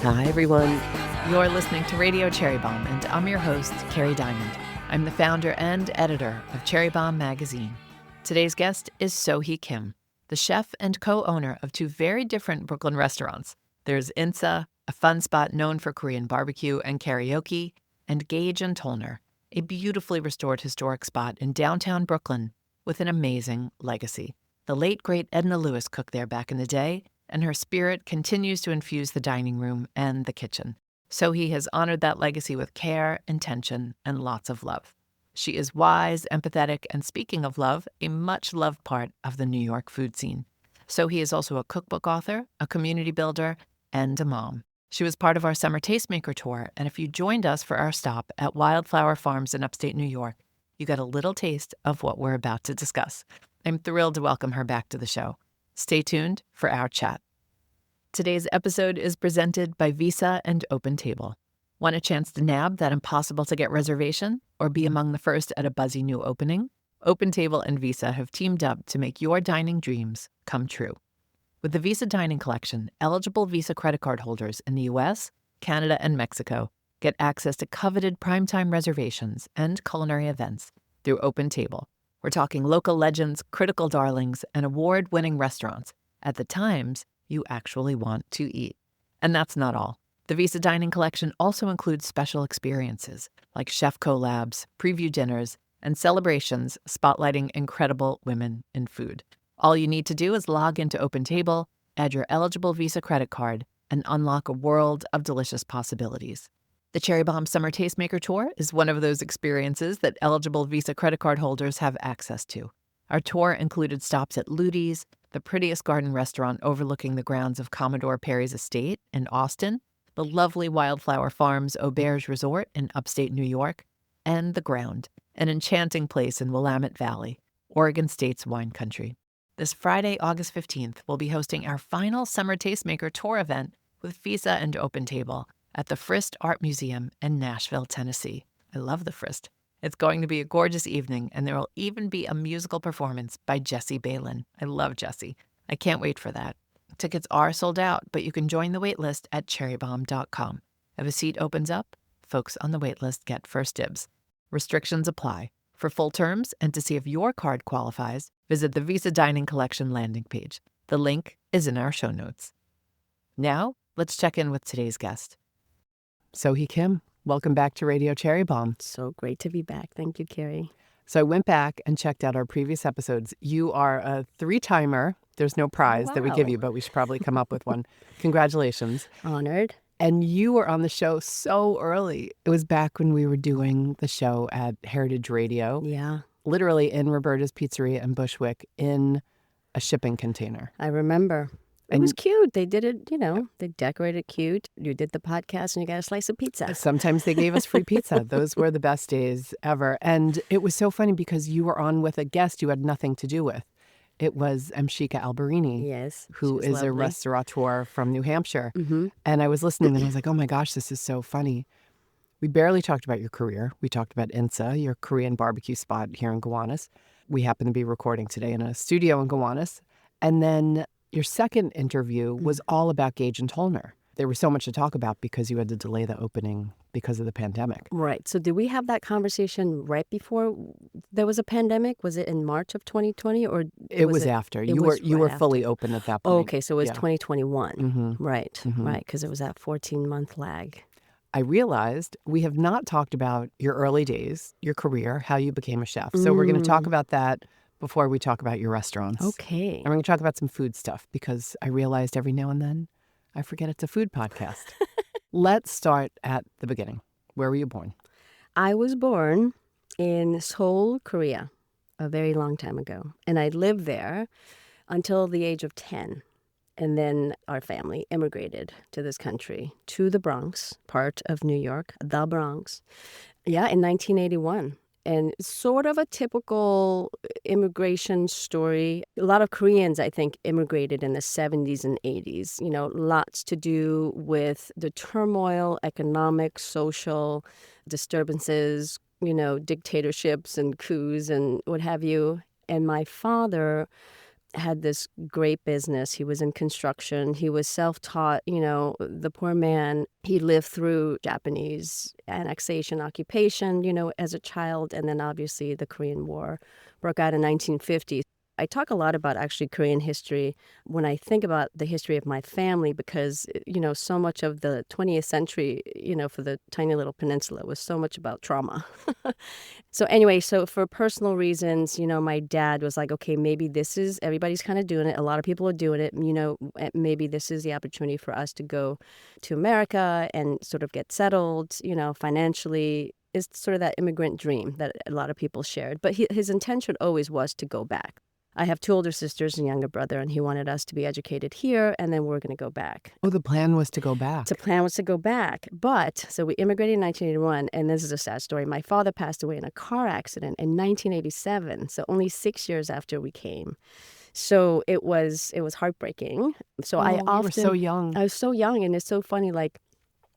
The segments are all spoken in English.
Hi, everyone. You're listening to Radio Cherry Bombe, and I'm your host, Carrie Diamond. I'm the founder and editor of Cherry Bombe magazine. Today's guest is Sohui Kim, the chef and co-owner of two very different Brooklyn restaurants. There's Insa, a fun spot known for Korean barbecue and karaoke, and Gage and Tollner, a beautifully restored historic spot in downtown Brooklyn with an amazing legacy. The late, great Edna Lewis cooked there back in the day, and her spirit continues to infuse the dining room and the kitchen. Sohui has honored that legacy with care, intention, and lots of love. She is wise, empathetic, and speaking of love, a much-loved part of the New York food scene. Sohui is also a cookbook author, a community builder, and a mom. She was part of our summer tastemaker tour, and if you joined us for our stop at Wildflower Farms in upstate New York, you got a little taste of what we're about to discuss. I'm thrilled to welcome her back to the show. Stay tuned for our chat. Today's episode is presented by Visa and Open Table. Want a chance to nab that impossible-to-get reservation or be among the first at a buzzy new opening? Open Table and Visa have teamed up to make your dining dreams come true. With the Visa Dining Collection, eligible Visa credit card holders in the U.S., Canada, and Mexico get access to coveted primetime reservations and culinary events through Open Table. We're talking local legends, critical darlings, and award-winning restaurants at the times you actually want to eat. And that's not all. The Visa Dining Collection also includes special experiences like chef collabs, preview dinners, and celebrations spotlighting incredible women in food. All you need to do is log into Open Table, add your eligible Visa credit card, and unlock a world of delicious possibilities. The Cherry Bombe Summer Tastemaker Tour is one of those experiences that eligible Visa credit card holders have access to. Our tour included stops at Ludi's, the prettiest garden restaurant overlooking the grounds of Commodore Perry's estate in Austin, the lovely Wildflower Farms Auberge Resort in upstate New York, and The Ground, an enchanting place in Willamette Valley, Oregon State's wine country. This Friday, August 15th, we'll be hosting our final Summer Tastemaker Tour event with Visa and Open Table at the Frist Art Museum in Nashville, Tennessee. I love the Frist. It's going to be a gorgeous evening, and there will even be a musical performance by Jesse Balin. I love Jesse. I can't wait for that. Tickets are sold out, but you can join the waitlist at cherrybombe.com. If a seat opens up, folks on the waitlist get first dibs. Restrictions apply. For full terms and to see if your card qualifies, visit the Visa Dining Collection landing page. The link is in our show notes. Now, let's check in with today's guest. Sohui Kim, welcome back to Radio Cherry Bombe. So great to be back. Thank you, Carrie. So I went back and checked out our previous episodes. You are a three-timer. There's no prize that we give you, but we should probably come up with one. Congratulations. Honored. And you were on the show so early. It was back when we were doing the show at Heritage Radio. Yeah. Literally in Roberta's Pizzeria in Bushwick in a shipping container. I remember. It was cute. They did it, they decorated cute. You did the podcast and you got a slice of pizza. Sometimes they gave us free pizza. Those were the best days ever. And it was so funny because you were on with a guest you had nothing to do with. It was Mshika Alberini, yes, who is lovely. A restaurateur from New Hampshire. Mm-hmm. And I was listening and I was like, oh my gosh, this is so funny. We barely talked about your career. We talked about Insa, your Korean barbecue spot here in Gowanus. We happen to be recording today in a studio in Gowanus. And then your second interview was all about Gage and Tollner. There was so much to talk about because you had to delay the opening because of the pandemic. Right. So did we have that conversation right before there was a pandemic? Was it in March of 2020 or it was after? You were fully open at that point. Oh, okay, so it was 2021. Mm-hmm. Right. Mm-hmm. Right, because it was that 14-month lag. I realized we have not talked about your early days, your career, how you became a chef. So we're going to talk about that before we talk about your restaurants. Okay. And we're going to talk about some food stuff because I realized every now and then I forget it's a food podcast. Let's start at the beginning. Where were you born? I was born in Seoul, Korea, a very long time ago. And I lived there until the age of 10. And then our family immigrated to this country, to the Bronx, part of New York, the Bronx. Yeah, in 1981. And sort of a typical immigration story. A lot of Koreans, I think, immigrated in the 70s and 80s. Lots to do with the turmoil, economic, social disturbances, dictatorships and coups and what have you. And my father had this great business. He was in construction. He was self-taught, the poor man. He lived through Japanese annexation, occupation, as a child. And then obviously the Korean War broke out in 1950. I talk a lot about actually Korean history when I think about the history of my family because, so much of the 20th century, for the tiny little peninsula was so much about trauma. So anyway, so for personal reasons, my dad was like, okay, maybe everybody's kind of doing it. A lot of people are doing it. Maybe this is the opportunity for us to go to America and sort of get settled, financially. Is sort of that immigrant dream that a lot of people shared. But his intention always was to go back. I have two older sisters and a younger brother, and he wanted us to be educated here, and then we're going to go back. Oh, the plan was to go The back. plan was to go back. But, so we immigrated in 1981, and this is a sad story. My father passed away in a car accident in 1987, so only 6 years after we came. So it was heartbreaking. So You were so young. I was so young, and it's so funny, like,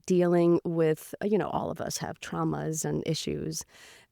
dealing with, all of us have traumas and issues.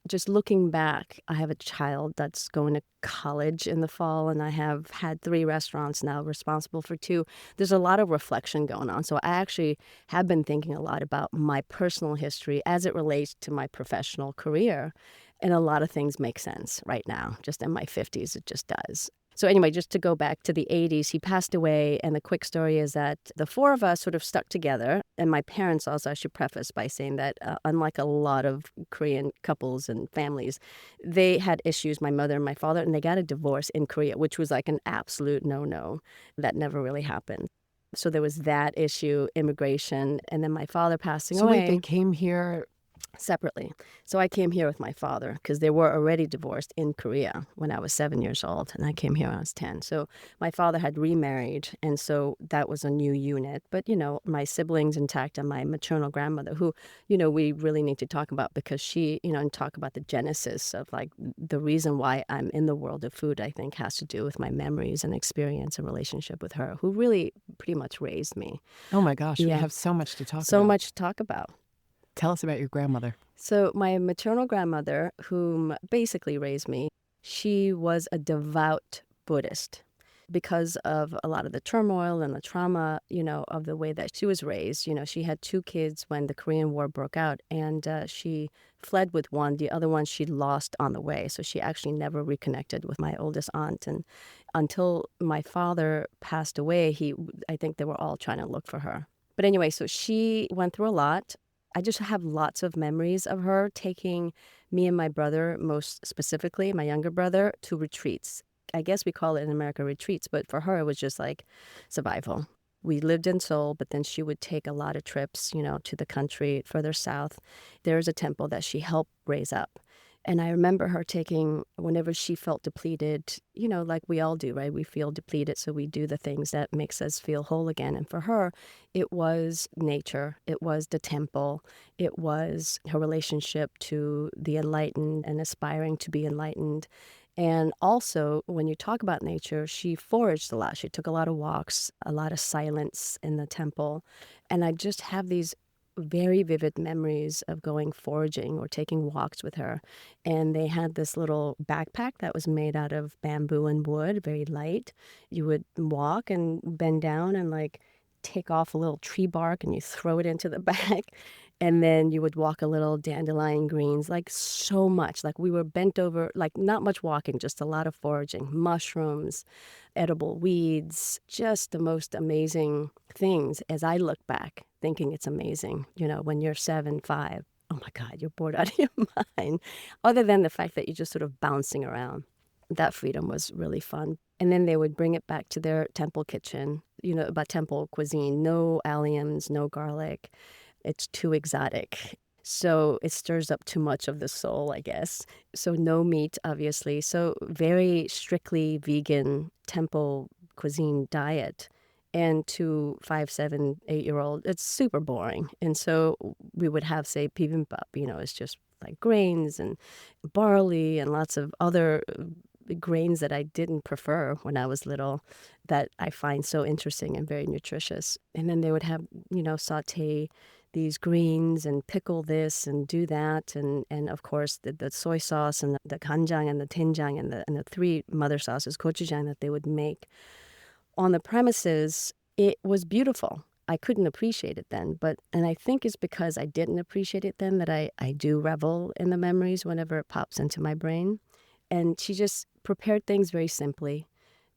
Just looking back, I have a child that's going to college in the fall, and I have had 3 restaurants now, responsible for 2. There's a lot of reflection going on. So I actually have been thinking a lot about my personal history as it relates to my professional career. And a lot of things make sense right now. Just in my 50s, it just does. So anyway, just to go back to the 80s, he passed away. And the quick story is that the 4 of us sort of stuck together. And my parents also, I should preface by saying that unlike a lot of Korean couples and families, they had issues, my mother and my father, and they got a divorce in Korea, which was like an absolute no-no. That never really happened. So there was that issue, immigration, and then my father passing So away. wait, they came here Separately. So I came here with my father because they were already divorced in Korea when I was 7 years old, and I came here when I was 10. So my father had remarried, and so that was a new unit. But, my siblings intact and my maternal grandmother, who, we really need to talk about because she, and talk about the genesis of like the reason why I'm in the world of food, I think has to do with my memories and experience and relationship with her, who really pretty much raised me. Oh my gosh, we Yeah. have so much to talk So about. much to talk about. Tell us about your grandmother. So my maternal grandmother, whom basically raised me, she was a devout Buddhist because of a lot of the turmoil and the trauma, of the way that she was raised. She had 2 kids when the Korean War broke out, and she fled with one. The other one she lost on the way. So she actually never reconnected with my oldest aunt. And until my father passed away, I think they were all trying to look for her. But anyway, so she went through a lot. I just have lots of memories of her taking me and my brother, most specifically my younger brother, to retreats. I guess we call it in America retreats, but for her it was just like survival. We lived in Seoul, but then she would take a lot of trips, to the country further south. There's a temple that she helped raise up. And I remember her taking, whenever she felt depleted, like we all do, right? We feel depleted, so we do the things that makes us feel whole again. And for her, it was nature, it was the temple, it was her relationship to the enlightened and aspiring to be enlightened. And also, when you talk about nature, she foraged a lot. She took a lot of walks, a lot of silence in the temple. And I just have these very vivid memories of going foraging or taking walks with her. And they had this little backpack that was made out of bamboo and wood, very light. You would walk and bend down and like take off a little tree bark and you throw it into the bag. And then you would walk a little dandelion greens, like so much. Like we were bent over, like not much walking, just a lot of foraging, mushrooms, edible weeds, just the most amazing things as I look back, thinking it's amazing. When you're 7, 5, oh my God, you're bored out of your mind. Other than the fact that you're just sort of bouncing around. That freedom was really fun. And then they would bring it back to their temple kitchen, about temple cuisine, no alliums, no garlic. It's too exotic. So it stirs up too much of the soul, I guess. So no meat, obviously. So very strictly vegan temple cuisine diet. And to 5, 7, 8-year-old, it's super boring. And so we would have, say, bibimbap, it's just like grains and barley and lots of other grains that I didn't prefer when I was little that I find so interesting and very nutritious. And then they would have, saute these greens and pickle this and do that. And of course, the soy sauce and the kanjang and the doenjang and the three mother sauces, gochujang, that they would make on the premises. It was beautiful. I couldn't appreciate it then, and I think it's because I didn't appreciate it then that I do revel in the memories whenever it pops into my brain. And she just prepared things very simply,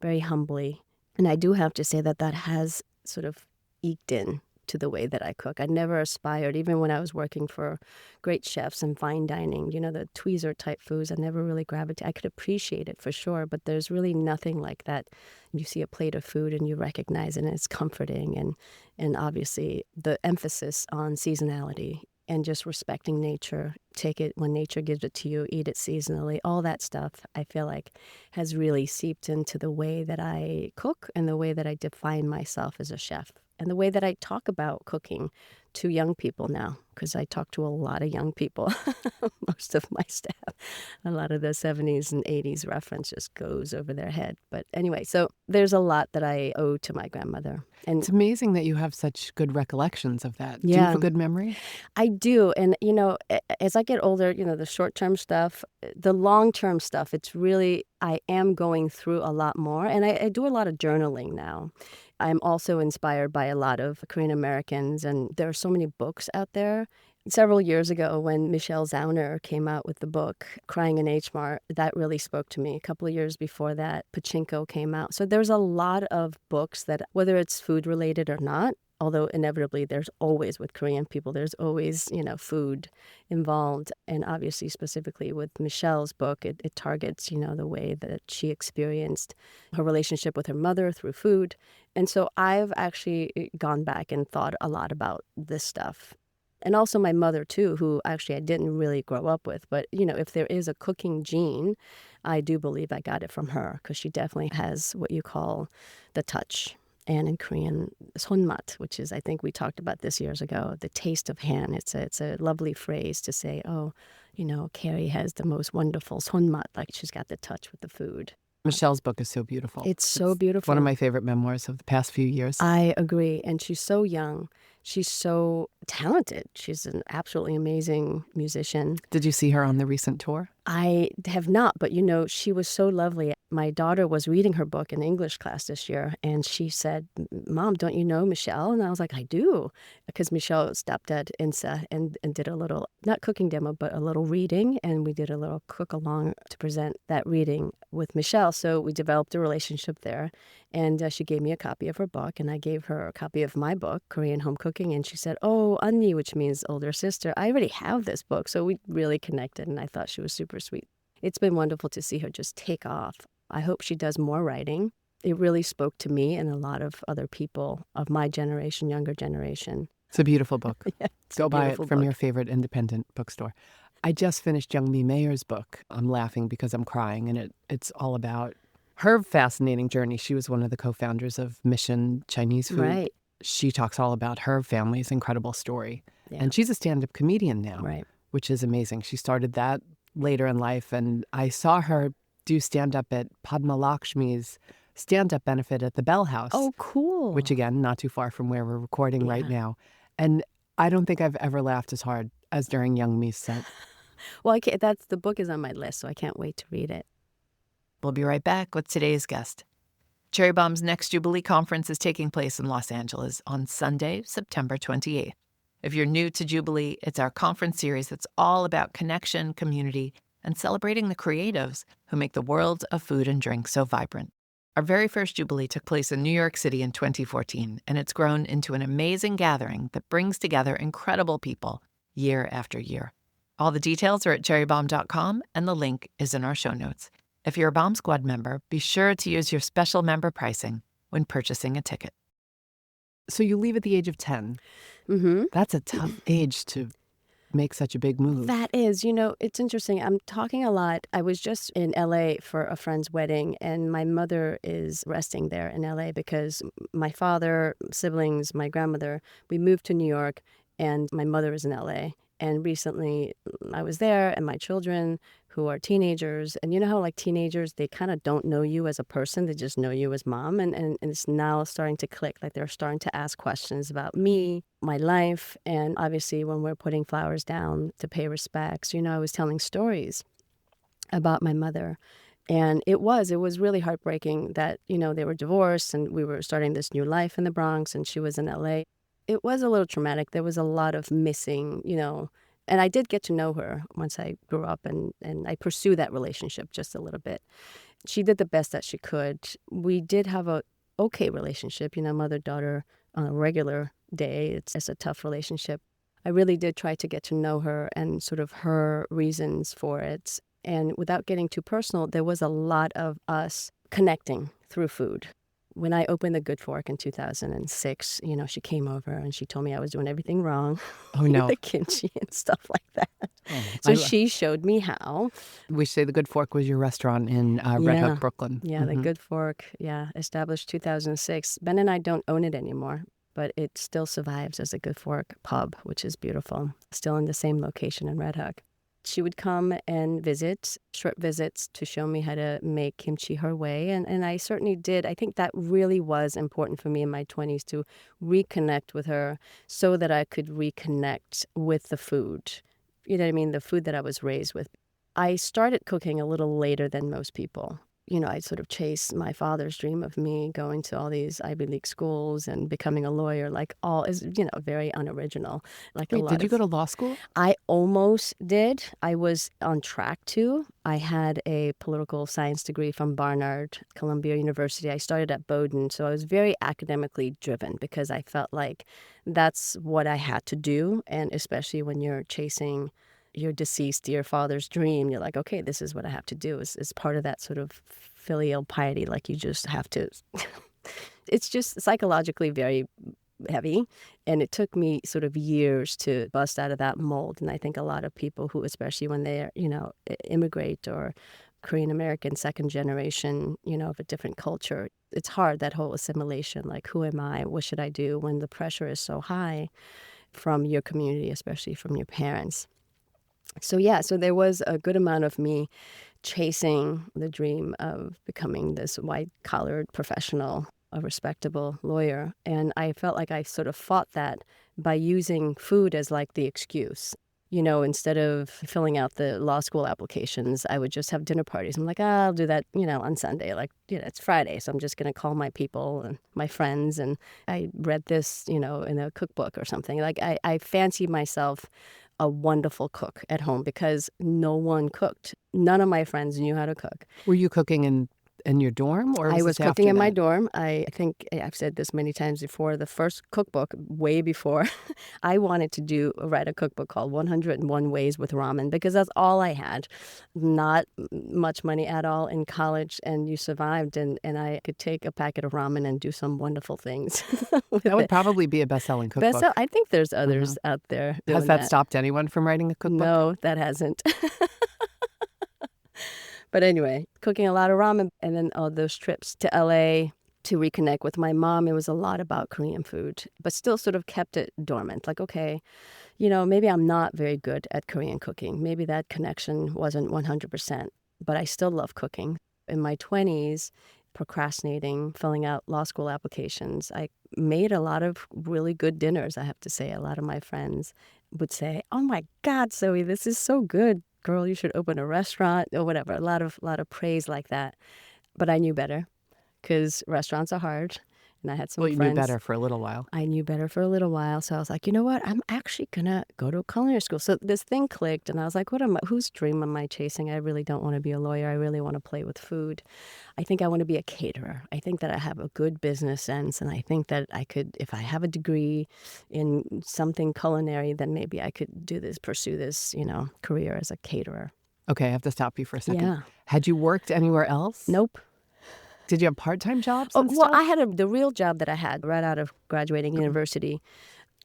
very humbly. And I do have to say that that has sort of eked in to the way that I cook. I never aspired, even when I was working for great chefs and fine dining, the tweezer type foods, I never really gravitated. I could appreciate it for sure, but there's really nothing like that. You see a plate of food and you recognize it and it's comforting. And obviously the emphasis on seasonality and just respecting nature. Take it when nature gives it to you, eat it seasonally. All that stuff, I feel like, has really seeped into the way that I cook and the way that I define myself as a chef and the way that I talk about cooking to young people now, because I talk to a lot of young people, most of my staff. A lot of the 70s and 80s reference just goes over their head. But anyway, so there's a lot that I owe to my grandmother. And It's amazing that you have such good recollections of that. Do you yeah, have a good memory? I do. And, as I get older, the short-term stuff, the long-term stuff, it's really, I am going through a lot more. And I do a lot of journaling now. I'm also inspired by a lot of Korean Americans, and there are so many books out there. Several years ago, when Michelle Zauner came out with the book, Crying in H Mart, that really spoke to me. A couple of years before that, Pachinko came out. So there's a lot of books that, whether it's food related or not, although inevitably there's always, with Korean people, there's always, food involved. And obviously, specifically with Michelle's book, it targets, the way that she experienced her relationship with her mother through food. And so I've actually gone back and thought a lot about this stuff. And also my mother, too, who actually I didn't really grow up with. But, if there is a cooking gene, I do believe I got it from her, because she definitely has what you call the touch. And in Korean, sonmat, which is, I think we talked about this years ago, the taste of hand. It's a lovely phrase to say, oh, Carrie has the most wonderful sonmat, like she's got the touch with the food. Michelle's book is so beautiful. It's so beautiful. One of my favorite memoirs of the past few years. I agree. And she's so young. She's so talented. She's an absolutely amazing musician. Did you see her on the recent tour? I have not, but she was so lovely. My daughter was reading her book in English class this year, and she said, "Mom, don't you know Michelle?" And I was like, "I do," because Michelle stopped at INSA and did a little, not cooking demo, but a little reading, and we did a little cook along to present that reading with Michelle. So we developed a relationship there, and she gave me a copy of her book, and I gave her a copy of my book, Korean Home Cooking, and she said, "Oh, 언니," which means older sister. I already have this book, so we really connected, and I thought she was super sweet. It's been wonderful to see her just take off. I hope she does more writing. It really spoke to me and a lot of other people of my generation, younger generation. It's a beautiful book. Yeah, Go buy it from book. your favorite independent bookstore. I just finished Young Mi Mayer's book. I'm laughing because I'm crying, and it's all about her fascinating journey. She was one of the co-founders of Mission Chinese Food. Right. She talks all about her family's incredible story. Yeah. And she's a stand-up comedian now, Right. which is amazing. She started that later in life, and I saw her do stand-up at Padma Lakshmi's stand-up benefit at the Bell House. Oh, cool. Which, again, not too far from where we're recording right now. And I don't think I've ever laughed as hard as during Young Mi's set. Well, the book is on my list, so I can't wait to read it. We'll be right back with today's guest. Cherry Bomb's next Jubilee Conference is taking place in Los Angeles on Sunday, September 28th. If you're new to Jubilee, it's our conference series that's all about connection, community, and celebrating the creatives who make the world of food and drink so vibrant. Our very first Jubilee took place in New York City in 2014, and it's grown into an amazing gathering that brings together incredible people year after year. All the details are at cherrybomb.com, and the link is in our show notes. If you're a Bomb Squad member, be sure to use your special member pricing when purchasing a ticket. So you leave at the age of 10. Mm-hmm. That's a tough age to make such a big move. That is, it's interesting. I'm talking a lot. I was just in LA for a friend's wedding, and my mother is resting there in LA because my father, siblings, my grandmother, we moved to New York, and my mother is in LA. And recently I was there, and my children, who are teenagers, and you know how like teenagers, they kind of don't know you as a person, they just know you as mom. And it's now starting to click. Like they're starting to ask questions about me, my life. And obviously, when we're putting flowers down to pay respects, I was telling stories about my mother. And it was really heartbreaking that, they were divorced and we were starting this new life in the Bronx and she was in LA. It was a little traumatic. There was a lot of missing, and I did get to know her once I grew up and I pursued that relationship just a little bit. She did the best that she could. We did have a okay relationship, mother-daughter on a regular day. It's a tough relationship. I really did try to get to know her and sort of her reasons for it. And without getting too personal, there was a lot of us connecting through food. When I opened the Good Fork in 2006, she came over and she told me I was doing everything wrong Oh, with no. the kimchi and stuff like that. Oh, So she showed me how. we say the Good Fork was your restaurant in Red Yeah. Hook, Brooklyn. Yeah, the Good Fork, established 2006. Ben and I don't own it anymore, but it still survives as a Good Fork pub, which is beautiful, still in the same location in Red Hook. She would come and visit, short visits, to show me how to make kimchi her way. And I certainly did. I think that really was important for me in my 20s to reconnect with her so that I could reconnect with the food. You know what I mean? The food that I was raised with. I started cooking a little later than most people. I sort of chased my father's dream of me going to all these Ivy League schools and becoming a lawyer, like all is, very unoriginal. Like a Wait, lot did you of go to law school? I almost did. I was on track to. I had a political science degree from Barnard, Columbia University. I started at Bowdoin, so I was very academically driven because I felt like that's what I had to do. And especially when you're chasing your deceased dear father's dream, you're like, okay, this is what I have to do. It's part of that sort of filial piety. Like you just have to. It's just psychologically very heavy. And it took me sort of years to bust out of that mold. And I think a lot of people who, especially when they, immigrate or Korean American second generation, of a different culture, it's hard, that whole assimilation. Like, who am I? What should I do when the pressure is so high from your community, especially from your parents? So, so there was a good amount of me chasing the dream of becoming this white-collared professional, a respectable lawyer. And I felt like I sort of fought that by using food as like the excuse. Instead of filling out the law school applications, I would just have dinner parties. I'm like, I'll do that, on Sunday. Like, it's Friday, so I'm just going to call my people and my friends. And I read this, in a cookbook or something. Like, I fancied myself a wonderful cook at home because no one cooked. None of my friends knew how to cook. Were you cooking in your dorm, or I was this cooking after in my that? dorm. I think I've said this many times before. The first cookbook, way before, I wanted to write a cookbook called 101 Ways with Ramen because that's all I had. Not much money at all in college, and you survived. And I could take a packet of ramen and do some wonderful things with That would it. probably be a best-selling cookbook. I think there's others out there doing Has that stopped anyone from writing a cookbook? No, that hasn't. But anyway, cooking a lot of ramen, and then all those trips to LA to reconnect with my mom. It was a lot about Korean food, but still sort of kept it dormant. Like, okay, maybe I'm not very good at Korean cooking. Maybe that connection wasn't 100%, but I still love cooking. In my 20s, procrastinating, filling out law school applications, I made a lot of really good dinners, I have to say. A lot of my friends would say, "Oh my God, Zoe, this is so good. Girl, you should open a restaurant," or whatever. A lot of praise like that. But I knew better because restaurants are hard. And I had some Well, you friends. knew better for a little while. I knew better for a little while. So I was like, you know what? I'm actually going to go to a culinary school. So this thing clicked and I was like, whose dream am I chasing? I really don't want to be a lawyer. I really want to play with food. I think I want to be a caterer. I think that I have a good business sense. And I think that I could, if I have a degree in something culinary, then maybe I could pursue this, career as a caterer. Okay, I have to stop you for a second. Yeah. Had you worked anywhere else? Nope. Did you have part-time jobs Oh, and well, stuff? I had the real job that I had right out of graduating university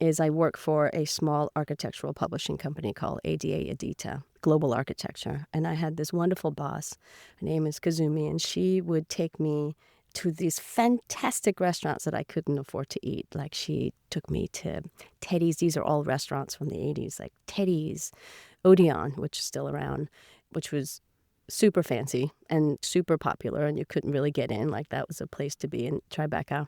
is I work for a small architectural publishing company called ADA Edita, Global Architecture. And I had this wonderful boss. Her name is Kazumi, and she would take me to these fantastic restaurants that I couldn't afford to eat. Like she took me to Teddy's. These are all restaurants from the 80s, like Teddy's, Odeon, which is still around, which was super fancy and super popular, and you couldn't really get in. Like that was a place to be in Tribeca. I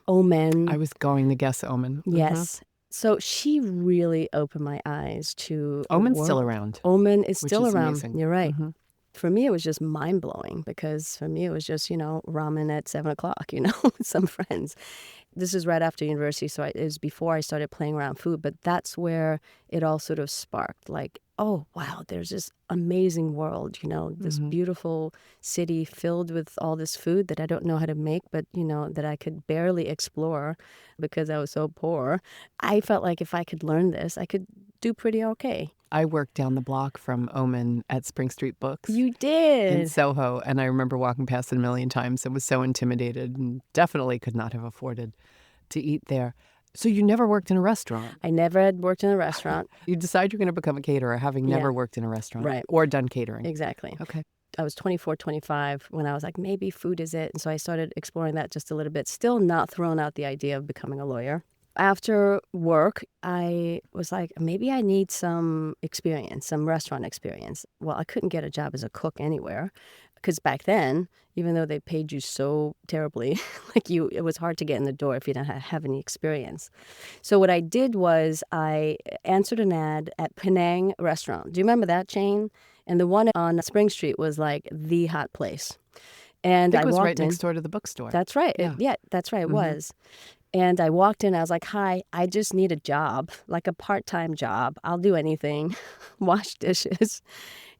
Omen. was going to guess Omen. Yes. So she really opened my eyes to the Omen's still world. around, Omen is which still is around. amazing. You're right. Mm-hmm. For me, it was just mind blowing because for me, it was just, ramen at 7 o'clock, with some friends. This is right after university, so it was before I started playing around food, but that's where it all sort of sparked. Like, oh, wow, there's this amazing world, this beautiful city filled with all this food that I don't know how to make, but, that I could barely explore because I was so poor. I felt like if I could learn this, I could do pretty okay. I worked down the block from Omen at Spring Street Books You in did. Soho, and I remember walking past it a million times and was so intimidated and definitely could not have afforded to eat there. So you never worked in a restaurant? I never had worked in a restaurant. You decide you're going to become a caterer having Yeah. never worked in a restaurant Right. or done catering. Exactly. Okay. I was 24, 25 when I was like, maybe food is it. And so I started exploring that just a little bit, still not throwing out the idea of becoming a lawyer. After work, I was like, maybe I need some experience, some restaurant experience. Well, I couldn't get a job as a cook anywhere because back then, even though they paid you so terribly, it was hard to get in the door if you didn't have any experience. So what I did was I answered an ad at Penang Restaurant. Do you remember that chain? And the one on Spring Street was like the hot place. And I think I it was walked right in. next door to the bookstore. That's right. Yeah. That's right. It Mhm. was. And I walked in. I was like, hi, I just need a job, like a part-time job. I'll do anything, wash dishes.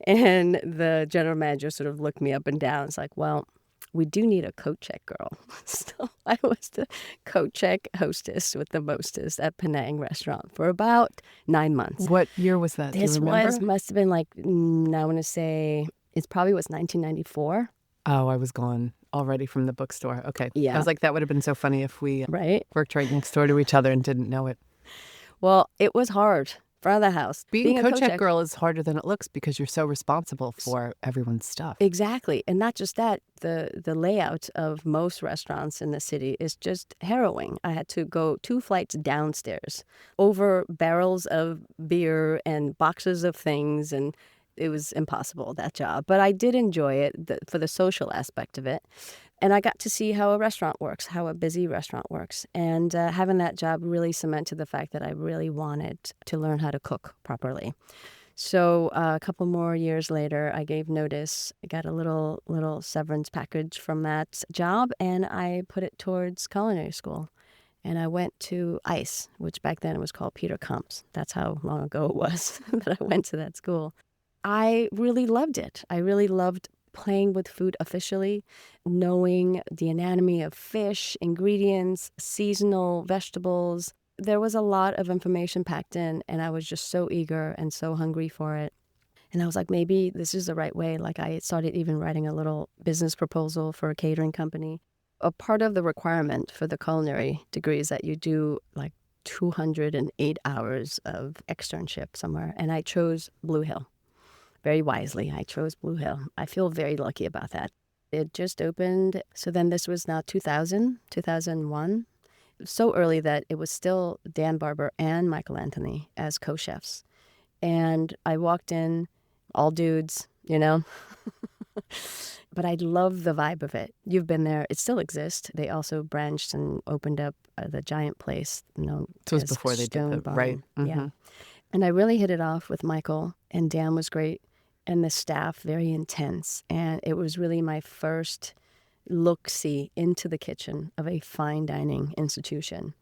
And the general manager sort of looked me up and down. It's like, well, we do need a coat check girl. So I was the coat check hostess with the mostest at Penang Restaurant for about 9 months. What year was that? Do you This remember? must have been like, I want to say, it probably was 1994. Oh, I was gone already from the bookstore. Okay. Yeah. I was like, that would have been so funny if we Right? worked right next door to each other and didn't know it. Well, it was hard. Front of the house. Being a coat coat check girl is harder than it looks because you're so responsible for everyone's stuff. Exactly. And not just that, the layout of most restaurants in the city is just harrowing. I had to go 2 flights downstairs over barrels of beer and boxes of things, and it was impossible, that job. But I did enjoy it for the social aspect of it. And I got to see how a restaurant works, how a busy restaurant works. And having that job really cemented the fact that I really wanted to learn how to cook properly. So a couple more years later, I gave notice. I got a little severance package from that job, and I put it towards culinary school. And I went to ICE, which back then it was called Peter Comps. That's how long ago it was that I went to that school. I really loved it. I really loved playing with food officially, knowing the anatomy of fish, ingredients, seasonal vegetables. There was a lot of information packed in, and I was just so eager and so hungry for it. And I was like, maybe this is the right way. Like I started even writing a little business proposal for a catering company. A part of the requirement for the culinary degree is that you do like 208 hours of externship somewhere. And I chose Blue Hill. Very wisely, I chose Blue Hill. I feel very lucky about that. It just opened. So then this was now 2001. So early that it was still Dan Barber and Michael Anthony as co-chefs. And I walked in, all dudes, But I love the vibe of it. You've been there. It still exists. They also branched and opened up the giant place known This was as before they did Stone the Barn. right. Yeah. Mhm. And I really hit it off with Michael, and Dan was great, and the staff very intense. And it was really my first look-see into the kitchen of a fine dining institution.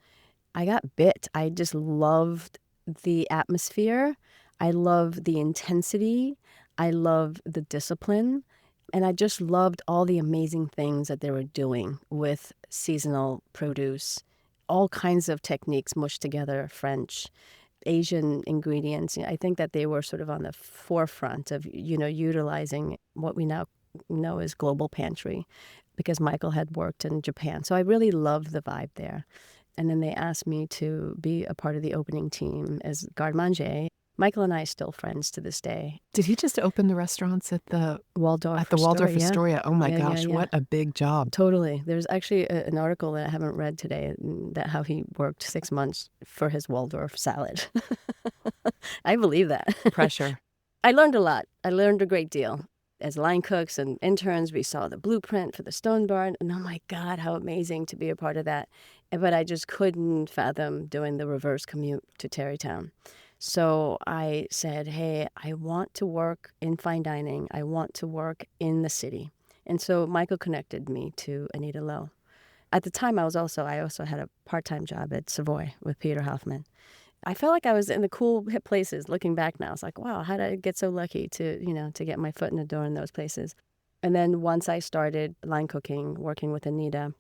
I got bit. I just loved the atmosphere. I loved the intensity. I loved the discipline. And I just loved all the amazing things that they were doing with seasonal produce, all kinds of techniques mushed together, French, Asian ingredients. I think that they were sort of on the forefront of, utilizing what we now know as global pantry, because Michael had worked in Japan. So I really loved the vibe there. And then they asked me to be a part of the opening team as garde manger. Michael and I are still friends to this day. Did he just open the restaurants at the Waldorf Waldorf Astoria. Astoria? Oh my Yeah, yeah, gosh, yeah. what a big job. Totally. There's actually an article that I haven't read today that how he worked 6 months for his Waldorf salad. I believe that. Pressure. I learned a lot. I learned a great deal. As line cooks and interns, we saw the blueprint for the stone barn, and oh my God, how amazing to be a part of that. But I just couldn't fathom doing the reverse commute to Tarrytown. So I said, hey, I want to work in fine dining. I want to work in the city. And so Michael connected me to Anita Lowe. At the time, I also had a part-time job at Savoy with Peter Hoffman. I felt like I was in the cool, hip places. Looking back now, it's like, wow, how did I get so lucky to get my foot in the door in those places? And then once I started line cooking, working with Anita.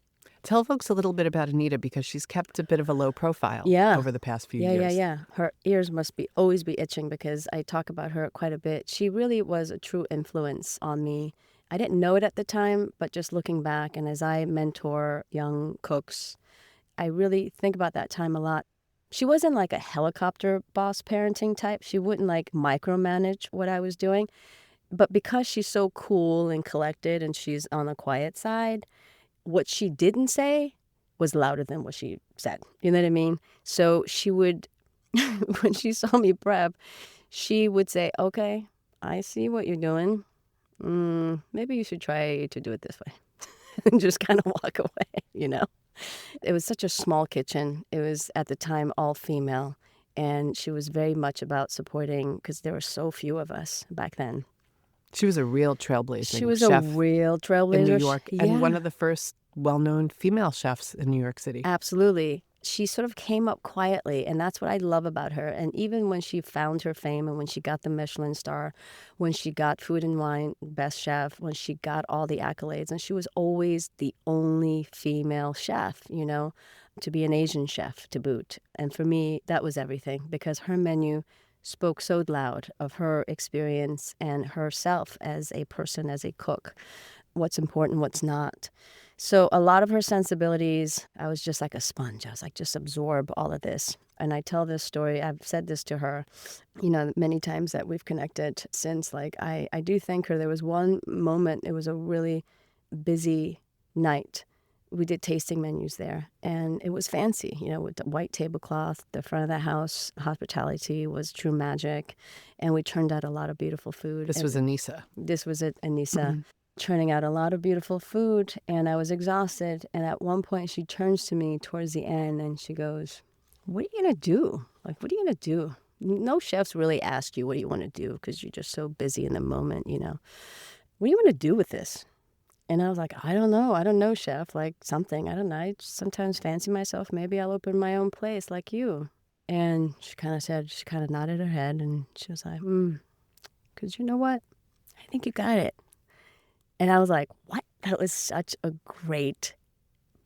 Tell folks a little bit about Anita because she's kept a bit of a low profile Yeah. over the past few Yeah, years. yeah. Her ears must always be itching because I talk about her quite a bit. She really was a true influence on me. I didn't know it at the time, but just looking back and as I mentor young cooks, I really think about that time a lot. She wasn't like a helicopter boss parenting type. She wouldn't like micromanage what I was doing. But because she's so cool and collected and she's on the quiet side, what she didn't say was louder than what she said. You know what I mean? So she would, when she saw me prep, she would say, okay, I see what you're doing. Maybe you should try to do it this way. And just kind of walk away. It was such a small kitchen. It was at the time all female. And she was very much about supporting because there were so few of us back then. She was a real trailblazing She was chef a real trailblazer. in New York and one Yeah. of the first well-known female chefs in New York City. Absolutely. She sort of came up quietly, and that's what I love about her. And even when she found her fame and when she got the Michelin star, when she got Food and Wine Best Chef, when she got all the accolades, and she was always the only female chef, to be an Asian chef to boot. And for me, that was everything because her menu spoke so loud of her experience and herself as a person, as a cook, what's important, what's not. So a lot of her sensibilities, I was just like a sponge. I was like, just absorb all of this. And I tell this story, I've said this to her, many times that we've connected since. Like, I do thank her. There was one moment, it was a really busy night. We did tasting menus there, and it was fancy, with the white tablecloth, the front of the house. Hospitality was true magic, and we turned out a lot of beautiful food. This was Anissa. This was at Anissa. Mhm. Churning out a lot of beautiful food, and I was exhausted. And at one point, she turns to me towards the end, and she goes, what are you going to do? Like, what are you going to do? No chefs really ask you what you want to do because you're just so busy in the moment, What do you want to do with this? And I was like, I don't know. I don't know, chef. Like something. I don't know. I sometimes fancy myself. Maybe I'll open my own place like you. And she kind of nodded her head, and she was like, because you know what? I think you got it. And I was like, what? That was such a great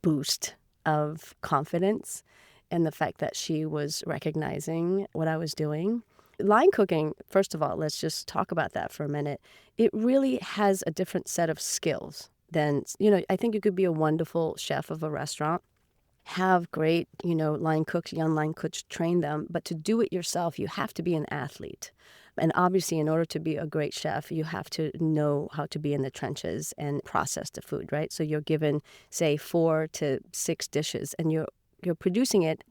boost of confidence and the fact that she was recognizing what I was doing. Line cooking, first of all, let's just talk about that for a minute. It really has a different set of skills than, I think you could be a wonderful chef of a restaurant, have great, line cooks, young line cooks, train them. But to do it yourself, you have to be an athlete. And obviously, in order to be a great chef, you have to know how to be in the trenches and process the food, right? So you're given, say, 4 to 6 dishes, and you're producing it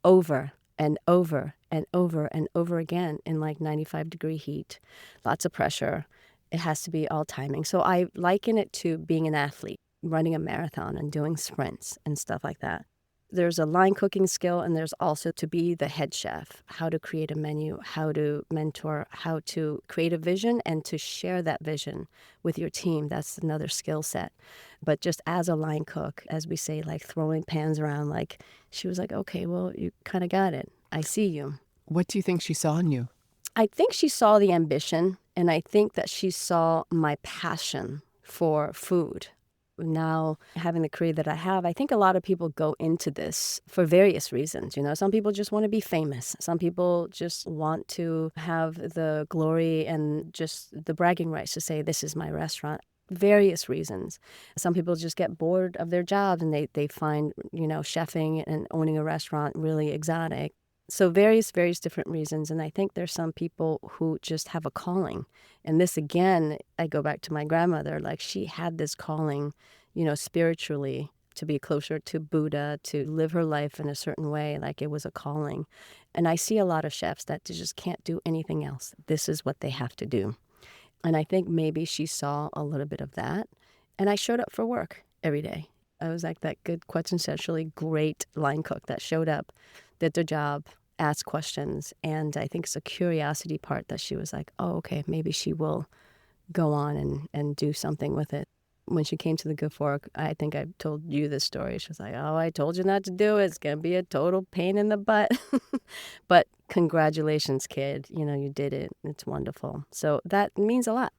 over and over and over and over again in like 95-degree heat, lots of pressure. It has to be all timing. So I liken it to being an athlete, running a marathon and doing sprints and stuff like that. There's a line cooking skill, and there's also to be the head chef, how to create a menu, how to mentor, how to create a vision and to share that vision with your team. That's another skill set. But just as a line cook, as we say, like throwing pans around, like she was like, okay, well, you kind of got it. I see you. What do you think she saw in you? I think she saw the ambition, and I think that she saw my passion for food. Now, having the career that I have, I think a lot of people go into this for various reasons. Some people just want to be famous. Some people just want to have the glory and just the bragging rights to say, this is my restaurant. Various reasons. Some people just get bored of their jobs and they find, chefing and owning a restaurant really exotic. So various different reasons. And I think there's some people who just have a calling. And this, again, I go back to my grandmother. Like, she had this calling, spiritually, to be closer to Buddha, to live her life in a certain way. Like, it was a calling. And I see a lot of chefs that just can't do anything else. This is what they have to do. And I think maybe she saw a little bit of that. And I showed up for work every day. I was like that good, quintessentially great line cook that showed up, did their job, asked questions. And I think it's a curiosity part that she was like, oh, okay, maybe she will go on and do something with it. When she came to the Good Fork, I think I told you this story. She was like, oh, I told you not to do it. It's going to be a total pain in the butt. But congratulations, kid. You did it. It's wonderful. So that means a lot.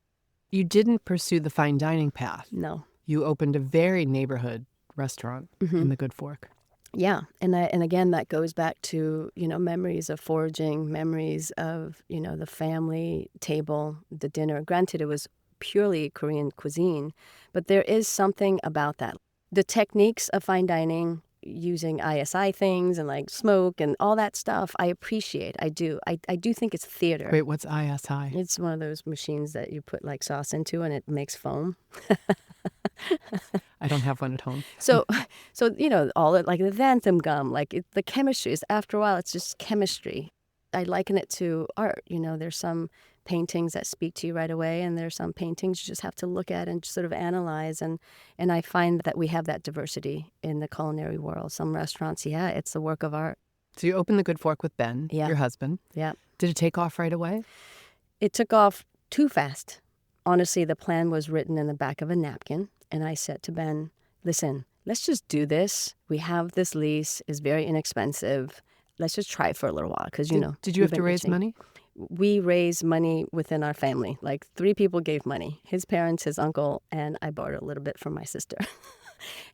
You didn't pursue the fine dining path. No. You opened a very neighborhood restaurant in the Good Fork. Yeah. And again, that goes back to, memories of foraging, memories of, the family table, the dinner. Granted, it was purely Korean cuisine, but there is something about that. The techniques of fine dining, using ISI things and like smoke and all that stuff, I appreciate. I do. I do think it's theater. Wait, what's ISI? It's one of those machines that you put like sauce into and it makes foam. I don't have one at home. So all it, like the xanthan gum, like the chemistry is, after a while, it's just chemistry. I liken it to art. There's some paintings that speak to you right away, and there's some paintings you just have to look at and sort of analyze. And I find that we have that diversity in the culinary world. Some restaurants, it's the work of art. So you opened the Good Fork with Ben, Yeah. your husband. Yeah. Did it take off right away? It took off too fast. Honestly, the plan was written in the back of a napkin. And I said to Ben, listen, let's just do this. We have this lease. It's very inexpensive. Let's just try it for a little while because, Did you have to raise money? We raised money within our family. Like 3 people gave money. His parents, his uncle, and I borrowed a little bit from my sister.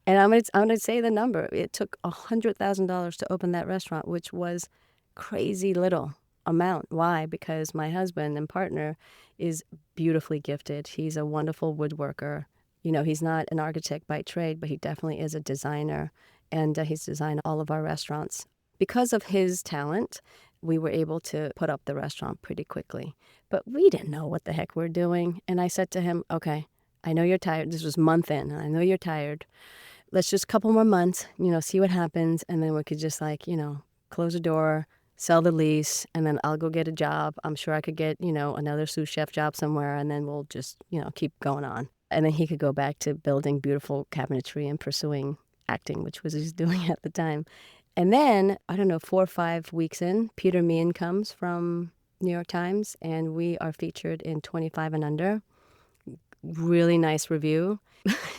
And I'm gonna say the number. It took $100,000 to open that restaurant, which was crazy little amount. Why? Because my husband and partner is beautifully gifted. He's a wonderful woodworker. He's not an architect by trade, but he definitely is a designer. And he's designed all of our restaurants. Because of his talent, we were able to put up the restaurant pretty quickly. But we didn't know what the heck we're doing. And I said to him, okay, I know you're tired. This was month in. And I know you're tired. Let's just a couple more months, see what happens. And then we could just close the door, sell the lease, and then I'll go get a job. I'm sure I could get, another sous chef job somewhere. And then we'll just, keep going on. And then he could go back to building beautiful cabinetry and pursuing acting, which was he's doing at the time. And then, I don't know, 4 or 5 weeks in, Peter Meehan comes from New York Times, and we are featured in 25 and Under. Really nice review.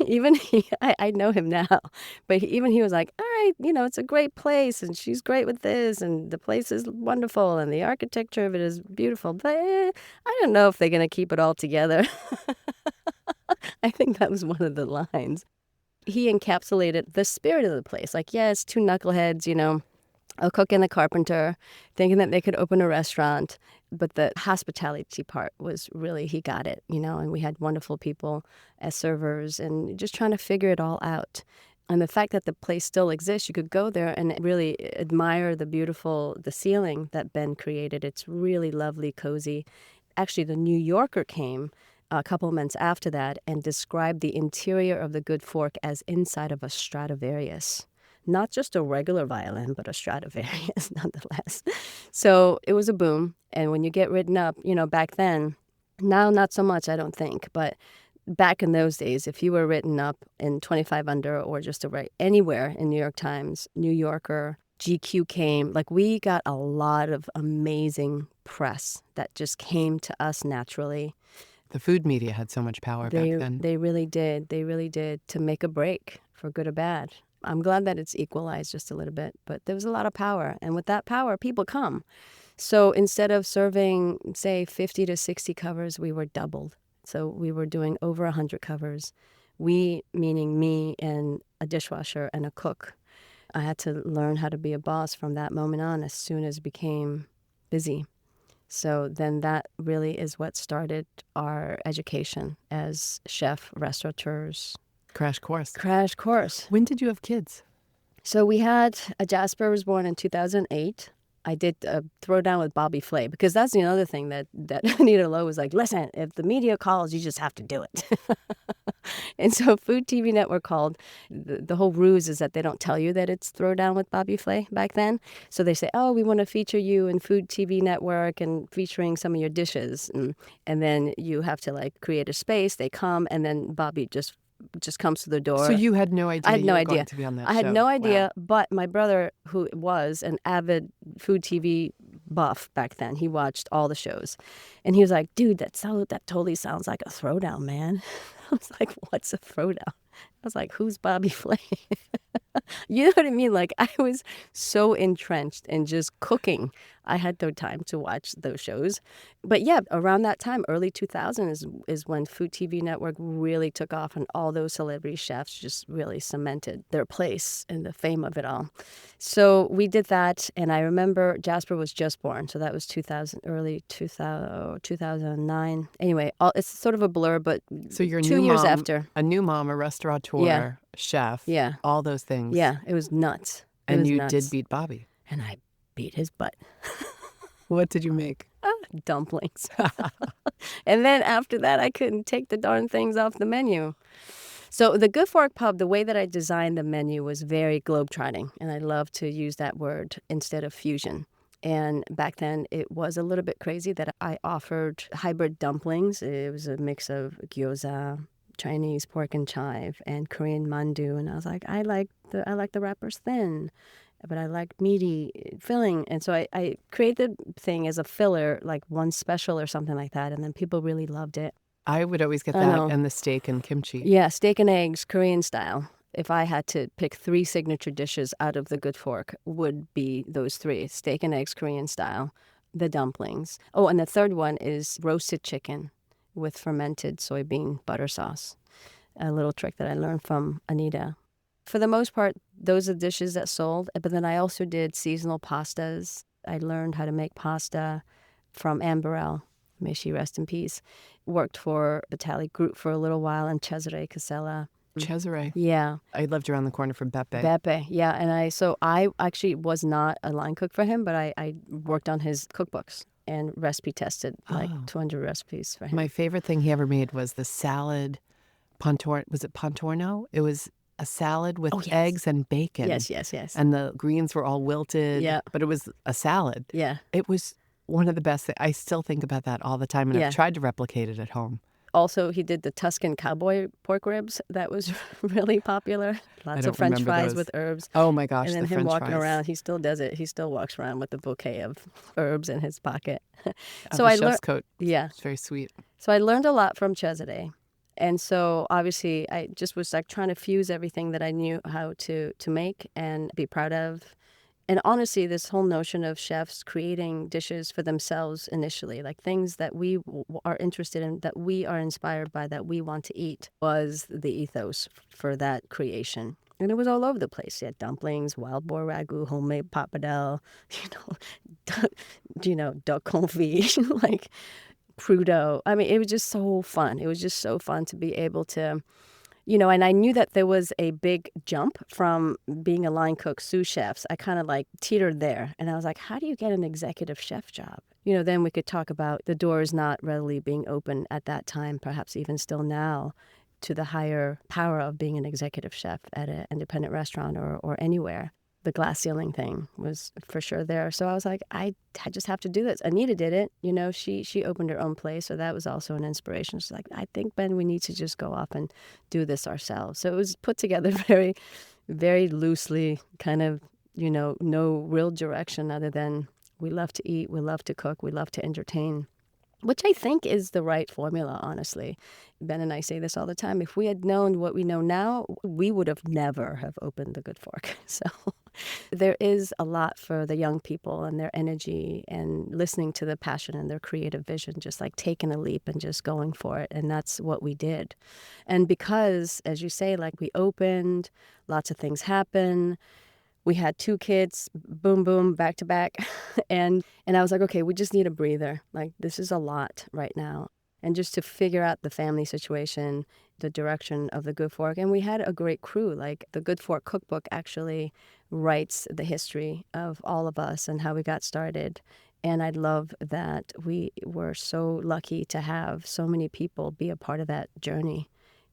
Even I know him now, but even he was like, all right, it's a great place, and she's great with this, and the place is wonderful, and the architecture of it is beautiful, but I don't know if they're going to keep it all together. I think that was one of the lines. He encapsulated the spirit of the place. Like, yes, 2 knuckleheads, a cook and a carpenter, thinking that they could open a restaurant. But the hospitality part was really, he got it, and we had wonderful people as servers and just trying to figure it all out. And the fact that the place still exists, you could go there and really admire the ceiling that Ben created. It's really lovely, cozy. Actually, the New Yorker came a couple of months after that and described the interior of the Good Fork as inside of a Stradivarius. Not just a regular violin, but a Stradivarius nonetheless. So it was a boom. And when you get written up, back then, now not so much, I don't think, but back in those days, if you were written up in 25 Under or just to write anywhere in New York Times, New Yorker, GQ came, like we got a lot of amazing press that just came to us naturally. The food media had so much power back then. They really did. They really did, to make a break, for good or bad. I'm glad that it's equalized just a little bit, but there was a lot of power. And with that power, people come. So instead of serving, say, 50 to 60 covers, we were doubled. So we were doing over 100 covers. We, meaning me and a dishwasher and a cook. I had to learn how to be a boss from that moment on as soon as it became busy. So then that really is what started our education as chef, restaurateurs. Crash course. Crash course. When did you have kids? So we had, Jasper was born in 2008. I did Throwdown with Bobby Flay, because that's the other thing that Anita Lowe was like, listen, if the media calls, you just have to do it. And so Food TV Network called. The whole ruse is that they don't tell you that it's Throwdown with Bobby Flay back then. So they say, oh, we want to feature you in Food TV Network and featuring some of your dishes. And then you have to like create a space. They come, and then Bobby just comes to the door. So you had no idea I had no you were idea. going to be on that I show? had no idea, Wow. but my brother, who was an avid Food TV buff back then, he watched all the shows. And he was like, dude, that totally sounds like a throwdown, man. I was like, what's a throwdown? I was like, who's Bobby Flay? You know what I mean? Like, I was so entrenched in just cooking. I had no time to watch those shows. But yeah, around that time, early 2000 is when Food TV Network really took off, and all those celebrity chefs just really cemented their place in the fame of it all. So we did that, and I remember Jasper was just born. So that was 2000, early 2000, 2009. Anyway, it's sort of a blur, but So you're 2 years after. a new mom, a Yeah, restaurateur, chef, yeah, all those things. yeah. It was nuts. It And was you did nuts. beat Bobby. And I beat his butt. What did you make? Dumplings. And then after that, I couldn't take the darn things off the menu. So the Good Fork Pub, the way that I designed the menu was very globetrotting, and I love to use that word instead of fusion. And back then, it was a little bit crazy that I offered hybrid dumplings. It was a mix of gyoza, Chinese pork and chive, and Korean mandu. And I was like, I like the wrappers thin, but I like meaty filling. And so I created the thing as a filler, like one special or something like that. And then people really loved it. I would always get I that know. and the steak and kimchi. Yeah, steak and eggs, Korean style. If I had to pick 3 signature dishes out of the Good Fork, would be those 3: steak and eggs, Korean style, the dumplings. Oh, and the third one is roasted chicken with fermented soybean butter sauce. A little trick that I learned from Anita. For the most part, those are dishes that sold. But then I also did seasonal pastas. I learned how to make pasta from Anne Burrell. May she rest in peace. Worked for Batali Group for a little while, and Cesare Casella. Cesare. Yeah. I lived around the corner from Beppe. Beppe, yeah. And I actually was not a line cook for him, but I worked on his cookbooks and recipe tested like 200 recipes for him. My favorite thing he ever made was the salad was it Pontorno? It was a salad with yes. eggs and bacon. Yes, yes, yes. And the greens were all wilted. Yeah. But it was a salad. Yeah. It was one of the best things. I still think about that all the time, and Yeah. I've tried to replicate it at home. Also, he did the Tuscan cowboy pork ribs. That was really popular. Lots of French remember fries those. with herbs. Oh my gosh, And then the him French walking fries. around, he still does it. He still walks around with a bouquet of herbs in his pocket. So I the chef's learned, coat. yeah. It's very sweet. So I learned a lot from Cesare. And so obviously I just was like trying to fuse everything that I knew how to make and be proud of. And honestly, this whole notion of chefs creating dishes for themselves initially, like things that we are interested in, that we are inspired by, that we want to eat, was the ethos for that creation. And it was all over the place. You had dumplings, wild boar ragu, homemade pappardelle, duck confit, like crudo. I mean, it was just so fun. It was just so fun to be able to, and I knew that there was a big jump from being a line cook, sous chefs. I kind of like teetered there. And I was like, how do you get an executive chef job? Then we could talk about the doors not readily being open at that time, perhaps even still now, to the higher power of being an executive chef at an independent restaurant or anywhere. The glass ceiling thing was for sure there. So I was like, I just have to do this. Anita did it. She opened her own place. So that was also an inspiration. She's like, I think, Ben, we need to just go off and do this ourselves. So it was put together very, very loosely, kind of, no real direction other than we love to eat, we love to cook, we love to entertain. Which I think is the right formula, honestly. Ben and I say this all the time. If we had known what we know now, we would have never have opened the Good Fork. So there is a lot for the young people and their energy and listening to the passion and their creative vision, just like taking a leap and just going for it. And that's what we did. And because, as you say, like we opened, lots of things happen. We had 2 kids, boom, boom, back to back. And I was like, okay, we just need a breather. Like, this is a lot right now. And just to figure out the family situation, the direction of the Good Fork. And we had a great crew. Like, the Good Fork cookbook actually writes the history of all of us and how we got started. And I love that we were so lucky to have so many people be a part of that journey.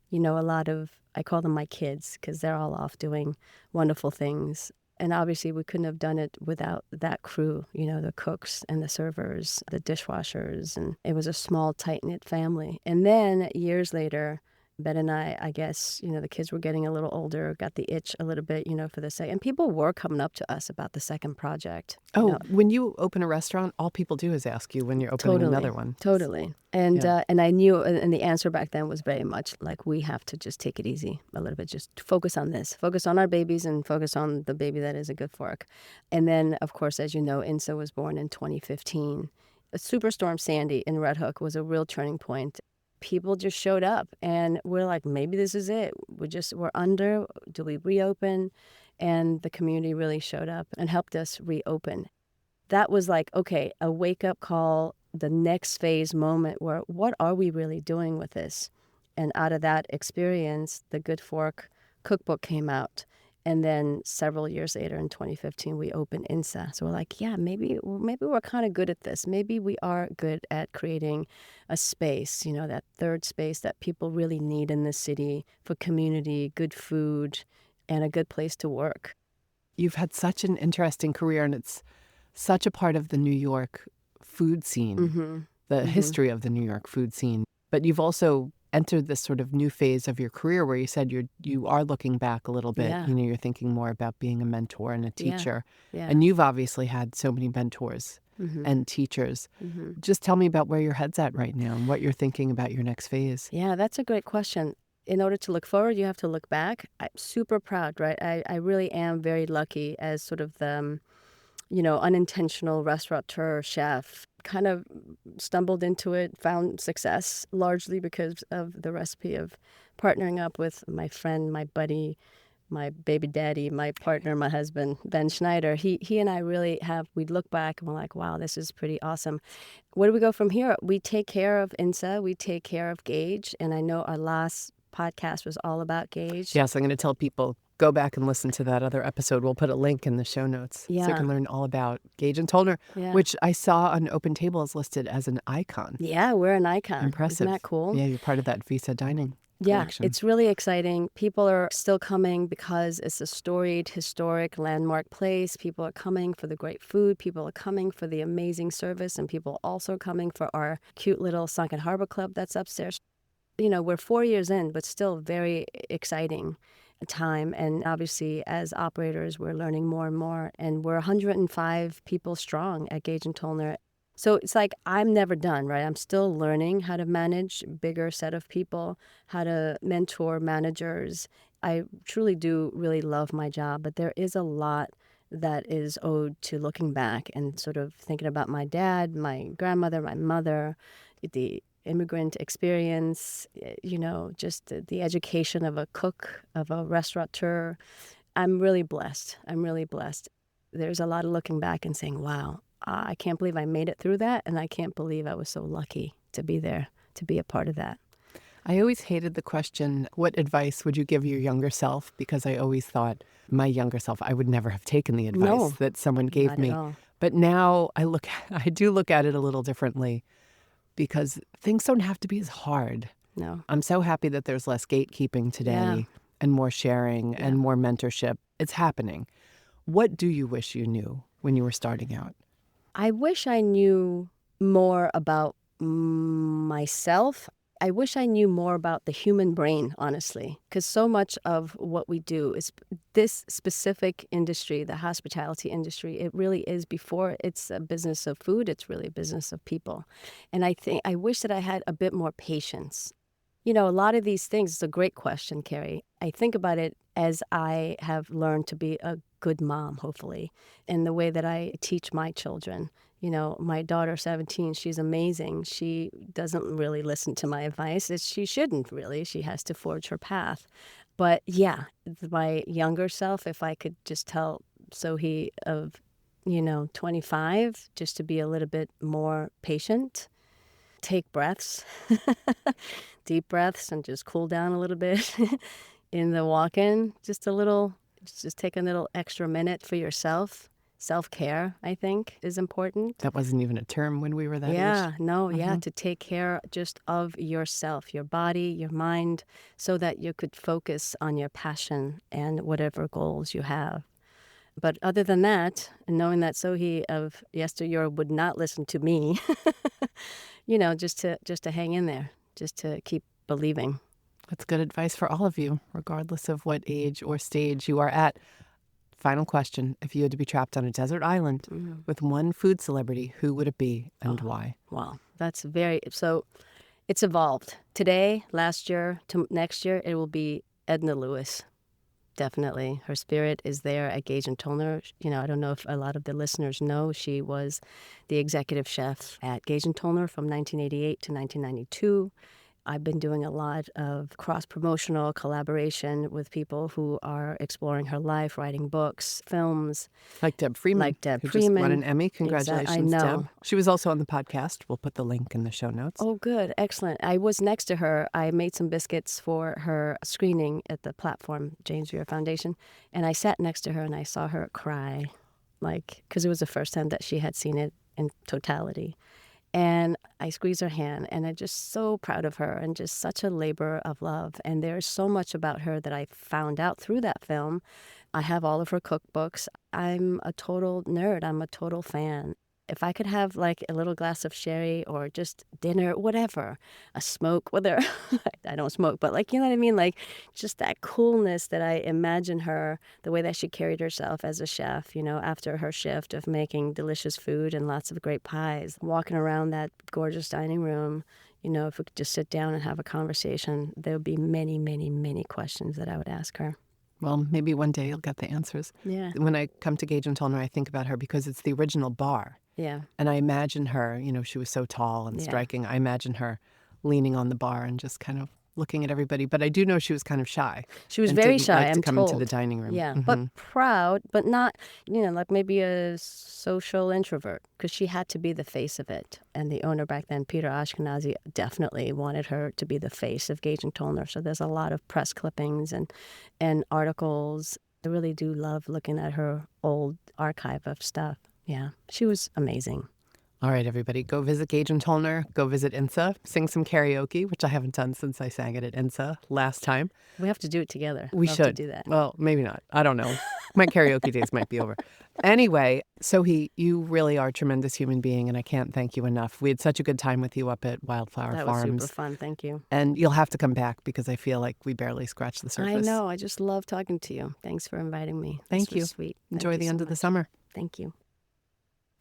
You know, a lot of, I call them my kids because they're all off doing wonderful things. And obviously, we couldn't have done it without that crew, you know, the cooks and the servers, the dishwashers. And it was a small, tight knit family. And then years later, Ben and I guess, you know, the kids were getting a little older, got the itch a little bit, you know, for the second. And people were coming up to us about the second project. You Oh, know, when you open a restaurant, all people do is ask you when you're opening another one. Totally. Yeah. And I knew, and the answer back then was very much like, we have to just take it easy a little bit, just focus on this, focus on our babies and focus on the baby that is a good fork. And then, of course, as you know, INSA was born in 2015. Superstorm Sandy in Red Hook was a real turning point. People just showed up and we're like, maybe this is it. We're under, do we reopen? And the community really showed up and helped us reopen. That was like, okay, a wake up call, the next phase moment where what are we really doing with this? And out of that experience, the Good Fork cookbook came out. And then several years later in 2015, we opened INSA. So we're like, yeah, maybe we're kind of good at this. Maybe we are good at creating a space, you know, that third space that people really need in the city for community, good food, and a good place to work. You've had such an interesting career, and it's such a part of the New York food scene, the history of the New York food scene. But you've also entered this sort of new phase of your career where you said you are looking back a little bit. Yeah. You know, you're thinking more about being a mentor and a teacher. Yeah. And you've obviously had so many mentors and teachers. Just tell me about where your head's at right now and what you're thinking about your next phase. Yeah, that's a great question. In order to look forward, you have to look back. I'm super proud, right? I really am very lucky as sort of the, you know, unintentional restaurateur, chef, kind of stumbled into it, found success largely because of the recipe of partnering up with my friend, my buddy, my baby daddy, my partner, my husband, Ben Schneider. He and I really we look back and we're like, wow, this is pretty awesome. Where do we go from here? We take care of INSA, we take care of Gage, and I know our last podcast was all about Gage. Yes, I'm going to tell people, go back and listen to that other episode. We'll put a link in the show notes so you can learn all about Gage and Tollner, which I saw on Open Table is listed as an icon. Yeah, we're an icon. Impressive. Isn't that cool? Yeah, you're part of that Visa Dining collection. It's really exciting. People are still coming because it's a storied, historic, landmark place. People are coming for the great food. People are coming for the amazing service. And people are also coming for our cute little Sunken Harbor Club that's upstairs. You know, we're 4 years in, but still very exciting time. And obviously, as operators, we're learning more and more. And we're 105 people strong at Gage and Tollner. So it's like I'm never done, right? I'm still learning how to manage a bigger set of people, how to mentor managers. I truly do really love my job, but there is a lot that is owed to looking back and sort of thinking about my dad, my grandmother, my mother, the immigrant experience, you know, just the education of a cook, of a restaurateur. I'm really blessed. There's a lot of looking back and saying, wow, I can't believe I made it through that. And I can't believe I was so lucky to be there, to be a part of that. I always hated the question, what advice would you give your younger self? Because I always thought my younger self, I would never have taken the advice that someone gave me. But now I do look at it a little differently because things don't have to be as hard. No. I'm so happy that there's less gatekeeping today and more sharing and more mentorship. It's happening. What do you wish you knew when you were starting out? I wish I knew more about myself. I wish I knew more about the human brain, honestly, because so much of what we do is this specific industry, the hospitality industry. It really is, before it's a business of food, it's really a business of people. And I wish that I had a bit more patience. You know, a lot of these things, it's a great question, Carrie. I think about it as I have learned to be a good mom, hopefully, in the way that I teach my children. You know, my daughter, 17, she's amazing. She doesn't really listen to my advice. She shouldn't really. She has to forge her path. But yeah, my younger self, if I could just tell Sohui of, 25, just to be a little bit more patient, take breaths, deep breaths, and just cool down a little bit in the walk-in, just a little, Just take a little extra minute for yourself. Self-care, I think, is important. That wasn't even a term when we were that Yeah, age. no, yeah, to take care just of yourself, your body, your mind, so that you could focus on your passion and whatever goals you have. But other than that, and knowing that Sohi of yesteryear would not listen to me, just to hang in there, just to keep believing. That's good advice for all of you, regardless of what age or stage you are at. Final question. If you had to be trapped on a desert island with one food celebrity, who would it be and why? Wow, that's so it's evolved. Today, last year, to next year, it will be Edna Lewis. Definitely. Her spirit is there at Gage and Tollner. I don't know if a lot of the listeners know, she was the executive chef at Gage and Tollner from 1988 to 1992. I've been doing a lot of cross-promotional collaboration with people who are exploring her life, writing books, films. Like Deb Freeman, who just won an Emmy. Congratulations, I know. Deb. She was also on the podcast. We'll put the link in the show notes. Oh, good. Excellent. I was next to her. I made some biscuits for her screening at the platform, James Beard Foundation, and I sat next to her and I saw her cry, because it was the first time that she had seen it in totality. And I squeezed her hand, and I'm just so proud of her and just such a labor of love. And there's so much about her that I found out through that film. I have all of her cookbooks. I'm a total nerd. I'm a total fan. If I could have like a little glass of sherry or just dinner, whatever, a smoke, whether I don't smoke, but you know what I mean? Just that coolness that I imagine her, the way that she carried herself as a chef, after her shift of making delicious food and lots of great pies, walking around that gorgeous dining room. If we could just sit down and have a conversation, there would be many, many, many questions that I would ask her. Well, maybe one day you'll get the answers. Yeah. When I come to Gage and Tollner, I think about her because it's the original bar. Yeah. And I imagine her, she was so tall and striking. I imagine her leaning on the bar and just kind of looking at everybody. But I do know she was kind of shy. She was and very didn't shy, like to I'm come told. into the dining room. Yeah, but proud, but not, like maybe a social introvert, because she had to be the face of it. And the owner back then, Peter Ashkenazi, definitely wanted her to be the face of Gage and Tollner. So there's a lot of press clippings and articles. I really do love looking at her old archive of stuff. Yeah, she was amazing. All right, everybody, go visit Gage and Tollner. Go visit INSA. Sing some karaoke, which I haven't done since I sang it at INSA last time. We have to do it together. We Love should to do that. Well, maybe not. I don't know. My karaoke days might be over. Anyway, Sohui, you really are a tremendous human being, and I can't thank you enough. We had such a good time with you up at Wildflower That Farms. was super fun. Thank you. And you'll have to come back because I feel like we barely scratched the surface. I know. I just love talking to you. Thanks for inviting me. Thank This you. was sweet. Enjoy Thank the you end so of the much. summer. Thank you.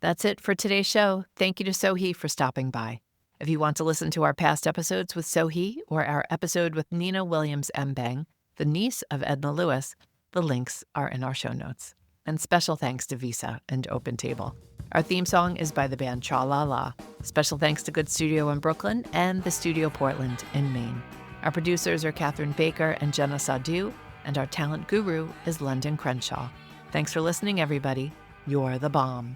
That's it for today's show. Thank you to Sohui for stopping by. If you want to listen to our past episodes with Sohui or our episode with Nina Williams Mbang, the niece of Edna Lewis, the links are in our show notes. And special thanks to Visa and Open Table. Our theme song is by the band Cha La La. Special thanks to Good Studio in Brooklyn and the Studio Portland in Maine. Our producers are Catherine Baker and Jenna Sadu, and our talent guru is London Crenshaw. Thanks for listening, everybody. You're the bomb.